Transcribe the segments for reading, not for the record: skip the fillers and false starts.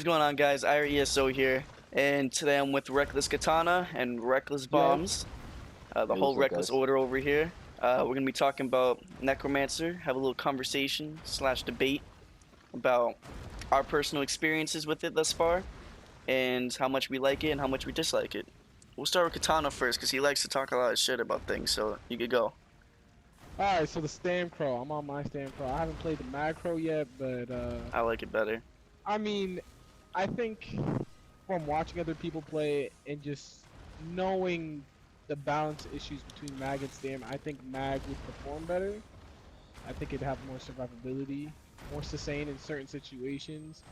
going on, guys? Our ESO here, and today I'm with Reckless Katana and Reckless Yo. Bombs, the Hey, whole what's up, Reckless guys? Order over here. We're gonna be talking about Necromancer, have a little conversation slash debate about our personal experiences with it thus far, and how much we like it and how much we dislike it. We'll start with Katana first, because he likes to talk a lot of shit about things, so you could go. Alright, so the Stam Crow. I'm on my Stam Crow. I haven't played the Macro yet, but I like it better. I mean, I think from watching other people play and just knowing the balance issues between Mag and Stam, I think Mag would perform better. I think it'd have more survivability, more sustain in certain situations.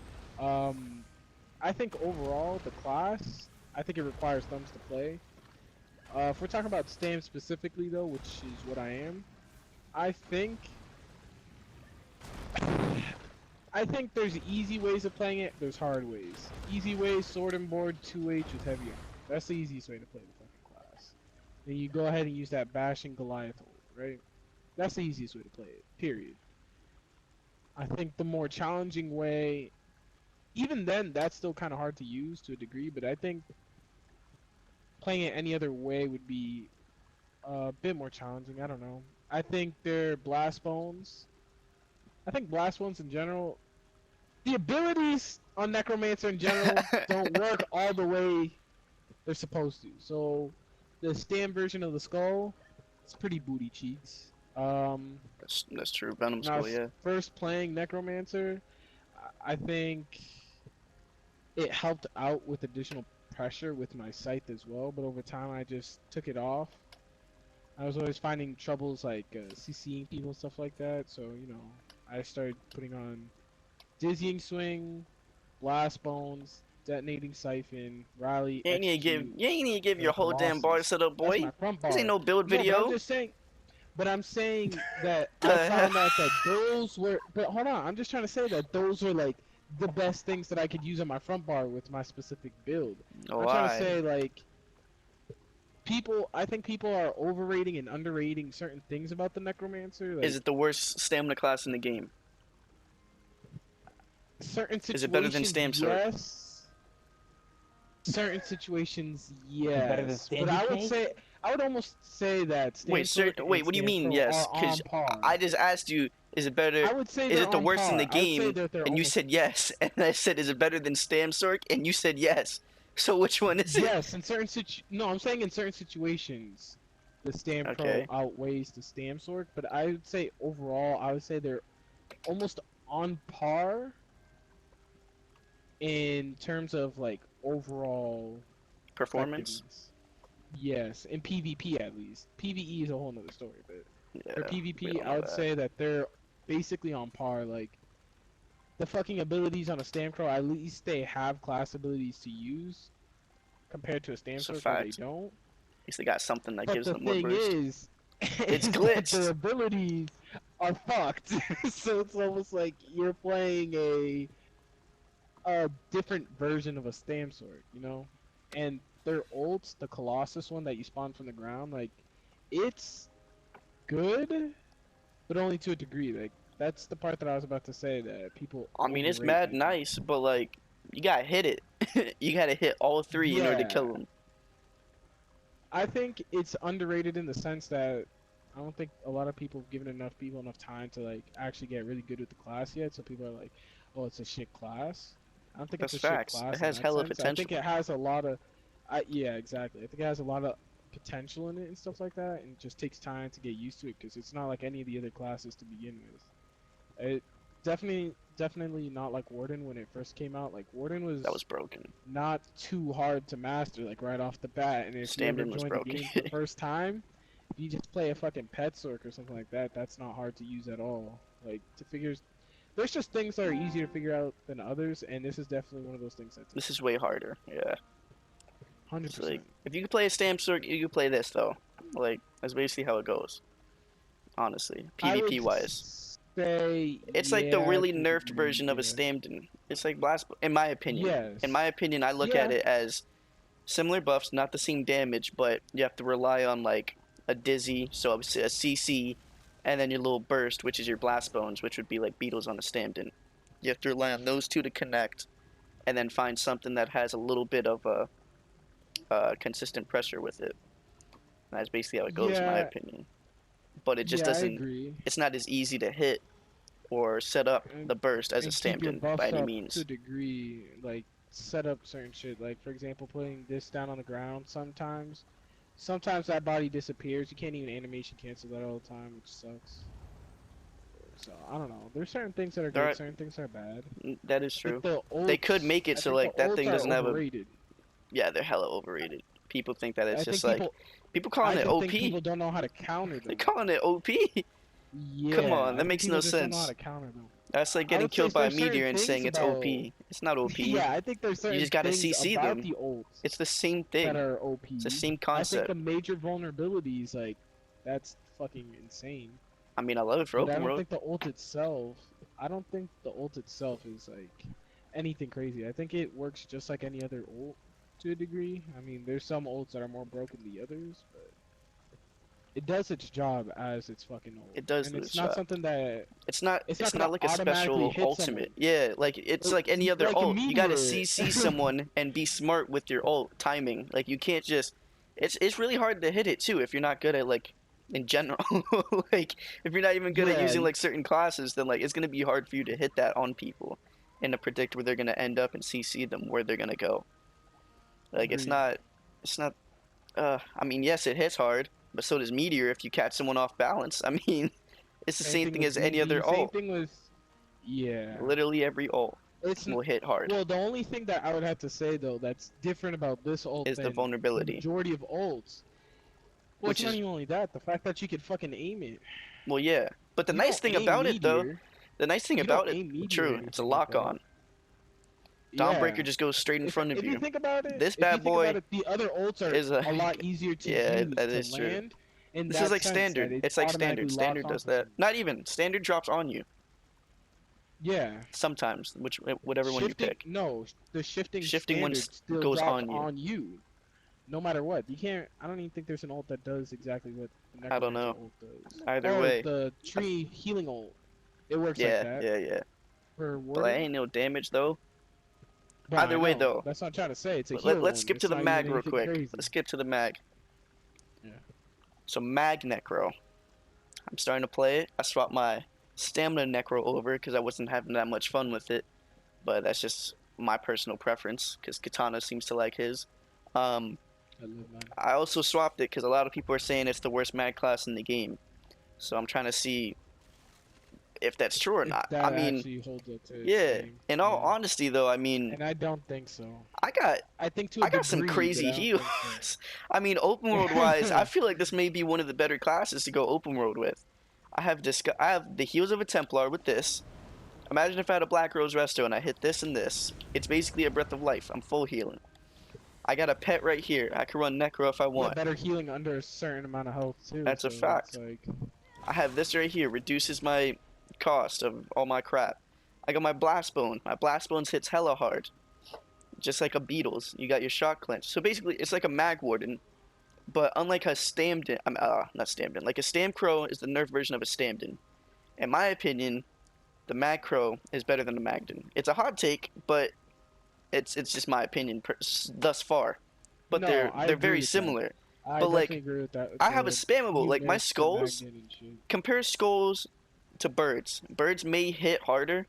I think overall the class, I think it requires thumbs to play. If we're talking about Stam specifically though, which is what I am, I think there's easy ways of playing it, there's hard ways. Easy way, sword and board, 2H with heavy armor. That's the easiest way to play the fucking class. Then you go ahead and use that Bash and Goliath hold, right? That's the easiest way to play it, period. I think the more challenging way, even then, that's still kind of hard to use to a degree, but I think playing it any other way would be a bit more challenging. I don't know. I think they're Blast Bones. I think Blast Bones in general, the abilities on Necromancer in general don't work all the way they're supposed to. So the Stam version of the skull, it's pretty booty cheeks. That's true. Venom When I Skull, was yeah. first playing Necromancer, I think it helped out with additional pressure with my scythe as well, but over time I just took it off. I was always finding troubles like CCing people and stuff like that, so you know, I started putting on Dizzying Swing, Blast Bones, Detonating Siphon, Rally, Execute, You ain't need to give your and whole damn bar Colossus. set up, That's boy. my front This ain't bar. no build No, but I'm video. just saying. But I'm saying that I The hell? found out that those were. But hold on, I'm just trying to say that those were like the best things that I could use on my front bar with my specific build. I'm trying to Why? say like people. I think people are overrating and underrating certain things about the Necromancer. Is Like it the worst stamina class in the game? certain Is it better than situations, Stam Sword? yes. Certain situations, Is it better than yes. But Standy I would Snake? say I would almost say that Wait, Stam sir. Sword Wait, and what do you Stam mean? Crow Yes, are because on par. I just asked you, is it better? I would say Is they're it the on worst in the par. I would say game? that they're And you almost said yes, and I said, is it better than Stam Sword? And you said yes. So which one is it? yes in certain no, I'm saying in certain situations the Stam Crow Okay. outweighs the Stam Sword, but I would say overall I would say they're almost on par in terms of like overall Performance? effectiveness. Yes, in PvP at least. PvE is a whole nother story, but for Yeah, we PvP, all I know would that. say that they're basically on par. Like the fucking abilities on a Stam Crow, at least they have class abilities to use compared to a Stam It's a Sword where they fact. don't. At least they got something that But gives the them more thing burst. is, It's is that their glitched. abilities are fucked. So it's almost like you're playing a different version of a Stam Sword, you know? And their ults, the Colossus one that you spawn from the ground, like it's good, but only to a degree. Like that's the part that I was about to say that people I mean, it's overrate, mad I think. nice, but like, you gotta hit it. You gotta hit all three in order to Yeah, kill them. I think it's underrated in the sense that I don't think a lot of people have given enough time to like actually get really good with the class yet. So people are like, "Oh, it's a shit class." I don't think it's That's a shit facts. It class in has that hella sense. I think potential. it has a lot of, yeah, exactly. I think it has a lot of potential in it and stuff like that, and it just takes time to get used to it because it's not like any of the other classes to begin with. It definitely not like Warden when it first came out. Like Warden That was was broken. not too hard to master, like right off the bat. And if you ever Stamden was join the broken. game for the first time, if you just play a fucking pet sork or something like that, that's not hard to use at all. Like to figure, there's just things that are easier to figure out than others, and this is definitely one of those things that This is takes way harder. Yeah. time. It's like, 100%. if you can play a stamp sword, you can play this though. Like, that's basically how it goes. Honestly, I PvP would wise, say it's like the yeah really to a nerfed degree, version of a yeah. Stamden. It's like Blast. In my opinion. In my Yes. opinion, I look at Yeah. it as similar buffs, not the same damage, but you have to rely on like a dizzy, so a CC, and then your little burst, which is your blast bones, which would be like beetles on a Stamden. You have to rely on those two to connect, and then find something that has a little bit of a consistent pressure with it. And that's basically how it goes, in my Yeah, opinion. But it just yeah, I doesn't. agree. It's not as easy to hit or set up And the burst as a keep stamped your in by buffs any up to a means. degree. Like set up certain shit. Like for example, putting this down on the ground sometimes. Sometimes that body disappears. You can't even animation cancel that all the time, which sucks. So I don't know. There's certain things that are All good, right, certain things that are bad. that is I think true. the They could ults. make it I so think the like that ults thing are doesn't have a. overrated. Yeah, they're hella overrated. People think that it's I just think like people. people I calling it just think OP. people don't know how to counter They're them. calling it OP. Come Yeah, on, I that think makes no people just don't know how sense. to counter them. That's like I getting would say killed by a there's certain meteor and things saying it's about. OP. It's not OP. Yeah, I think there's You certain just gotta things CC about them. the ults It's the same that thing. are OP. It's the same I think concept. the major vulnerabilities, like, that's fucking insane. I mean, I love it for But I open don't world. think the ult itself. I don't think the ult itself is like anything crazy. I think it works just like any other ult to a degree. I mean, there's some ults that are more broken than the others, but it does its job as its fucking ult. It does And do it's its not job. something that It's not. it's not It's gonna not like a automatically special hit ultimate. someone. Yeah, like it's like any other Like a ult. You gotta meteor. CC someone and be smart with your ult timing. Like you can't just. It's really hard to hit it too if you're not good at like in general. Like if you're not even good at Yeah, using like certain classes, then like it's gonna be hard for you to hit that on people, and to predict where they're gonna end up and CC them where they're gonna go. Like it's agreed. not. It's not. I mean, yes, it hits hard, but so does meteor if you catch someone off balance. I mean, it's the Same same thing thing with as any other BB. Same ult. thing with yeah. Literally every ult It's will hit hard. well, the only thing that I would have to say though that's different about this ult Is the than the vulnerability, majority of ults. Well, it's which not is even only that. The fact that you can fucking aim it. well, yeah. But the You nice don't thing aim about it, though, meteor. the nice thing You don't about it, aim meteor or true, it's a anything like lock that. on. Yeah. Dawnbreaker just goes straight in front of If you you. think about it, This if you bad think about boy it, the other ults are is a a lot easier to yeah, use that to is true. land. In This is that like sense, that standard. it It's like automatically standard. locks Standard does onto that. someone. Not even standard drops on you Yeah. sometimes, whatever one you Shifting, pick. no, the shifting Shifting one standard still goes drops on you. on you, no matter what. You can't. I don't even think there's an ult that does exactly what the I don't Necromancer know. ult does. Either Oh, way, the tree healing ult. It works like yeah, that yeah, yeah. for But that Warden. ain't no damage though. But I Either way, know though, that's not trying to say it's a let, heal let's one. skip to It's the not mag even real anything quick. crazy. Let's skip to the mag. Yeah. So mag necro. I'm starting to play it. I swapped my stamina necro over because I wasn't having that much fun with it. But that's just my personal preference because Katana seems to like his. I love mine. I also swapped it because a lot of people are saying it's the worst mag class in the game. So I'm trying to see if that's true or If not. I that mean, actually holds up to its yeah. name. In all Yeah. honesty, though, I mean, And I don't think so. I got I think to a I got some degree, crazy but I don't think heals. I mean, open world wise, I so. feel like this may be one of the better classes to go open world with. I have the heals of a Templar with this. Imagine if I had a Black Rose Resto and I hit this and this. It's basically a breath of life. I'm full healing. I got a pet right here. I can run Necro if I Yeah, want. better healing under a certain amount of health too. That's a so fact. It's like, I have this right here. Reduces my cost of all my crap. I got my Blast Bone. My Blast Bones hits hella hard. Just like a Beatles. You got your Shock Clench. So basically, it's like a Mag Warden. But unlike a Stamden, not Stamden, like a Stam Crow is the nerf version of a Stamden. In my opinion, the Mag Crow is better than the Magden. It's a hot take, but it's just my opinion thus far. But no, I they're agree very with that. similar. I But, like, definitely agree with that. I have a The spammable, new like my nerfs to skulls. Magnet and shit. Compare skulls to birds. Birds may hit harder,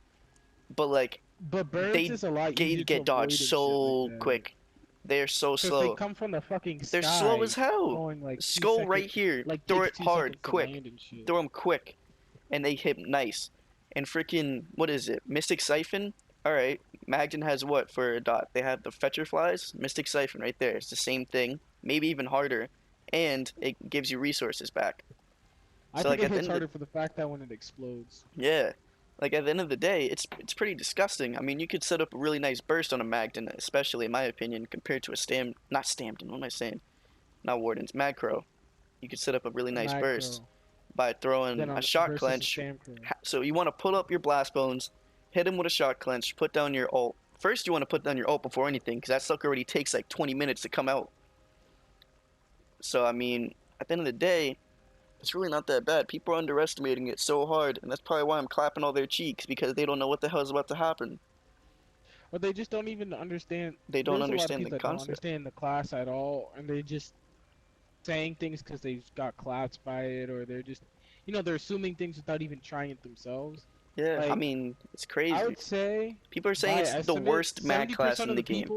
but like But birds they is a lot easier to get avoid dodged and so shit like that. quick. They're so 'Cause they slow. come from the fucking sky. They're slow as hell. Going like 2 Skull seconds, right here. like Throw takes it 2 hard, seconds to quick. land and shit. Throw them quick, and they hit nice. And freaking what is it? Mystic Siphon. All right, Magden has what for a dot? They have the Fetcher Flies. Mystic Siphon right there. It's the same thing, maybe even harder, and it gives you resources back. I So, think like, at it the hits end of harder for the fact that when it explodes. Yeah. Like at the end of the day, it's pretty disgusting. I mean, you could set up a really nice burst on a Magden, especially in my opinion, compared to a not Stamden, what am I saying? Not Wardens, Magcrow. You could set up a really nice burst by throwing Then a Shock versus Clench. Stam Crow. So you want to pull up your Blast Bones, hit him with a Shock Clench, put down your ult. First you want to put down your ult before anything, because that sucker already takes like 20 minutes to come out. So I mean, at the end of the day, it's really not that bad. People are underestimating it so hard, and that's probably why I'm clapping all their cheeks, because they don't know what the hell is about to happen. or they just don't even understand. They don't There's a lot of understand the people that don't concept. understand the class at all, and they just saying things because they got clapped by it, or they're just, they're assuming things without even trying it themselves. Yeah, I Like, mean, it's I crazy. would say, People are saying by it's the estimate, worst mag class in the game.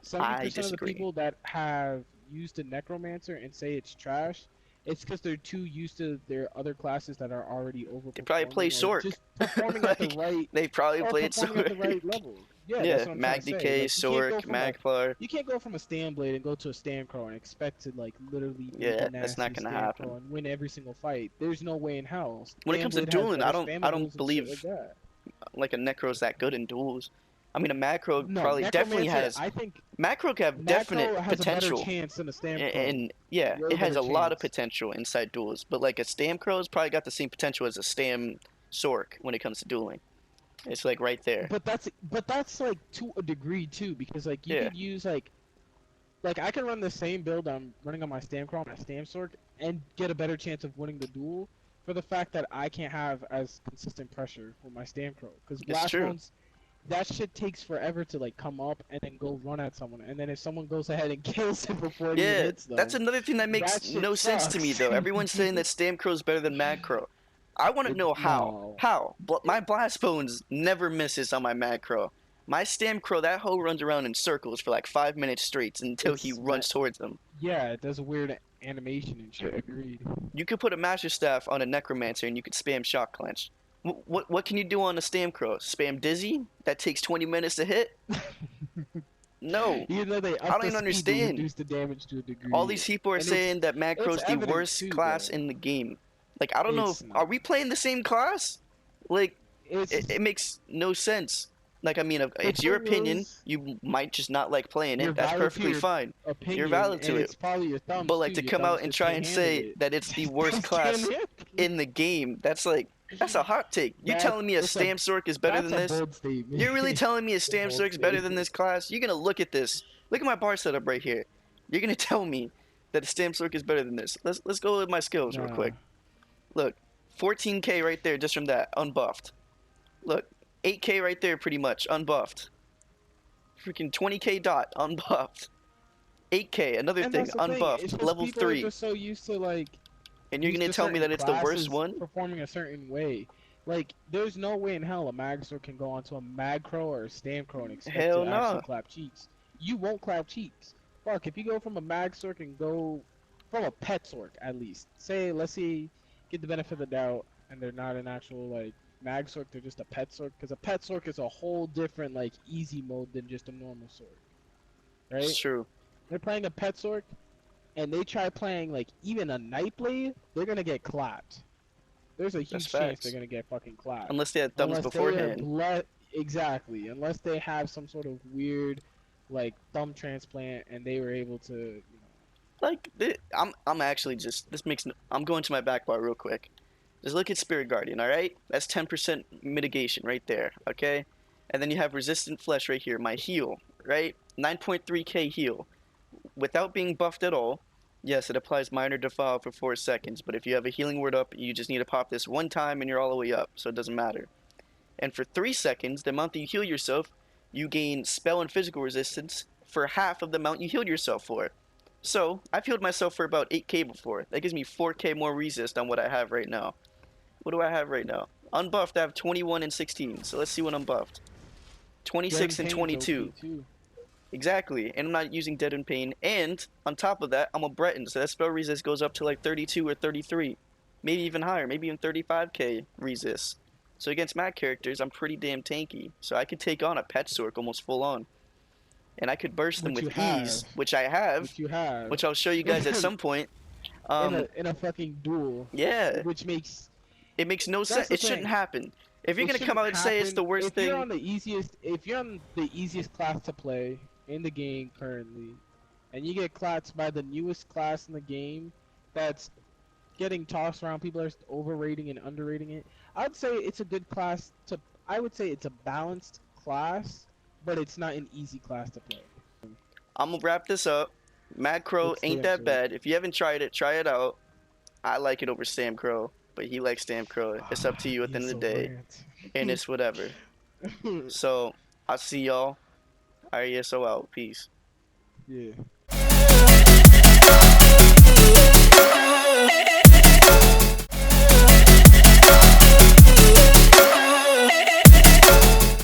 seventy I percent of the disagree. people that have used a Necromancer and say it's trash, it's because they're too used to their other classes that are already They probably play overperforming or Sork. just performing at the Like, right they probably or played performing at the Sork. right level. Yeah, that's Yeah, what I'm trying Mag to say. Decay, Like Sork, Magplar. you can't go from a Stand and go to a Stamcrow and expect to like literally be the Yeah, that's not nastiest gonna happen. Stamcrow and win every single fight. There's no way in hell. When it comes to Stand has dueling, better I don't spammables and shit like believe that. like a Necro's that good in duels. I mean, a Macro No, probably definitely Necromancer, has I think Macro could have definite Macro has a better potential, chance than a Stamcrow. and yeah, Way it has better a lot of chance. potential inside duels. But like a Stam Crow's probably got the same potential as a Stam Sork when it comes to dueling. It's like right there. But that's like to a degree too, because like you Yeah, could use like I can run the same build I'm running on my Stamcrow and my Stamsork and get a better chance of winning the duel for the fact that I can't have as consistent pressure with my Stamcrow. Because it's Blast true. Bones, that shit takes forever to like come up and then go run at someone, and then if someone goes ahead and kills it before it even Yeah, hits that's them, another thing that makes that shit no sense to me sucks. though. Everyone's saying that Stam Crow's better than Mad Crow. I want to know how. No. How? My Blast Bones never misses on my Mad Crow. My Stam Crow, that hoe runs around in circles for like 5 minutes straight until he It's runs towards them. Yeah, it does a weird animation and shit. Agreed. You could put a Master Staff on a Necromancer and you could spam Shock Clench. What can you do on a Stam Crow? Spam Dizzy? That takes 20 minutes to hit? No. Even though they I up don't the even speed, they understand. reduce the damage to a All degree. these people are And saying that Mad it's Crow's the evident worst too, class though. in the game. Like, I don't know if, It's are not. we playing the same class? Like, It's it makes no sense. Like, I mean, the it's your thing opinion. is, You might just not like playing you're it. That's valid to perfectly your fine. You're opinion, valid and to it. it's probably your But thumbs too. like to Your come out thumbs and just try can't and handle say it. that it's the worst Thumbs can't class handle it. in the game, that's a hot take. You telling me a That's a Stam Sork is better that's than a this? bold statement. You're really telling me a It's a Stam bold Sork is better than statement. this class? You're gonna look at this. Look at my bar setup right here. You're gonna tell me that a Stam Sork is better than this. Let's go with my skills real Nah. quick. Look, 14k right there just from that, unbuffed. Look, 8k right there pretty much, unbuffed. Freaking 20k dot, unbuffed. 8k, another And thing, that's the thing. It's unbuffed, just level people are 3. just so used to like And you're used gonna to tell me certain that it's the worst classes one? performing a certain way. Like, there's no way in hell a Magster can go onto a Magcrow or a Stamcrow and expect Hell to actually no. clap cheeks. You won't clap cheeks. Fuck, if you go from a Magsork and go from a Petsork at least. Let's say, get the benefit of the doubt, and they're not an actual like Magsork, they're just a Petsork, because a Petsork is a whole different like easy mode than just a normal Sork, It's right? true. They're playing a Petsork, and they try playing like even a Nightblade, they're gonna get clapped. There's a That's huge chance they're facts. gonna get fucking clapped. Unless they had thumbs Unless they are beforehand. exactly. Unless they have some sort of weird like thumb transplant and they were able to, Like, I'm actually just, this makes, I'm going to my back bar real quick. Just look at Spirit Guardian, alright? That's 10% mitigation right there, okay? And then you have Resistant Flesh right here, my heal, right? 9.3k heal. Without being buffed at all, yes, it applies Minor Defile for 4 seconds, but if you have a healing word up, you just need to pop this one time and you're all the way up, so it doesn't matter. And for 3 seconds, the amount that you heal yourself, you gain spell and physical resistance for half of the amount you healed yourself for. So, I've healed myself for about 8k before. That gives me 4k more resist on what I have right now. What do I have right now? Unbuffed, I have 21 and 16, so let's see what I'm buffed. 26 and 22. Exactly, and I'm not using Dead in Pain, and on top of that, I'm a Breton, so that spell resist goes up to like 32 or 33. Maybe even higher, maybe even 35k resist. So against Mac characters, I'm pretty damn tanky, so I could take on a Pet Sork almost full on. And I could burst them Which you with ease, which I have, which you have, which I'll show you guys at some point. in a fucking duel, Yeah, which makes it makes no sense. the It shouldn't thing. happen. If you're It gonna come shouldn't out and say it's happen. the worst If you're thing, on if you're on the easiest class to play in the game currently, and you get clapped by the newest class in the game, that's getting tossed around. People are overrating and underrating it. I'd say it's a good class to. I would say it's a balanced class, but it's not an easy class to play. I'm gonna wrap this up. Mad Crow Let's ain't stay that into it. bad. If you haven't tried it, try it out. I like it over Stam Crow, but he likes Stam Crow. It's up to you at the end of the day, and it's whatever. So I'll see y'all Our ESO out. Peace. Yeah.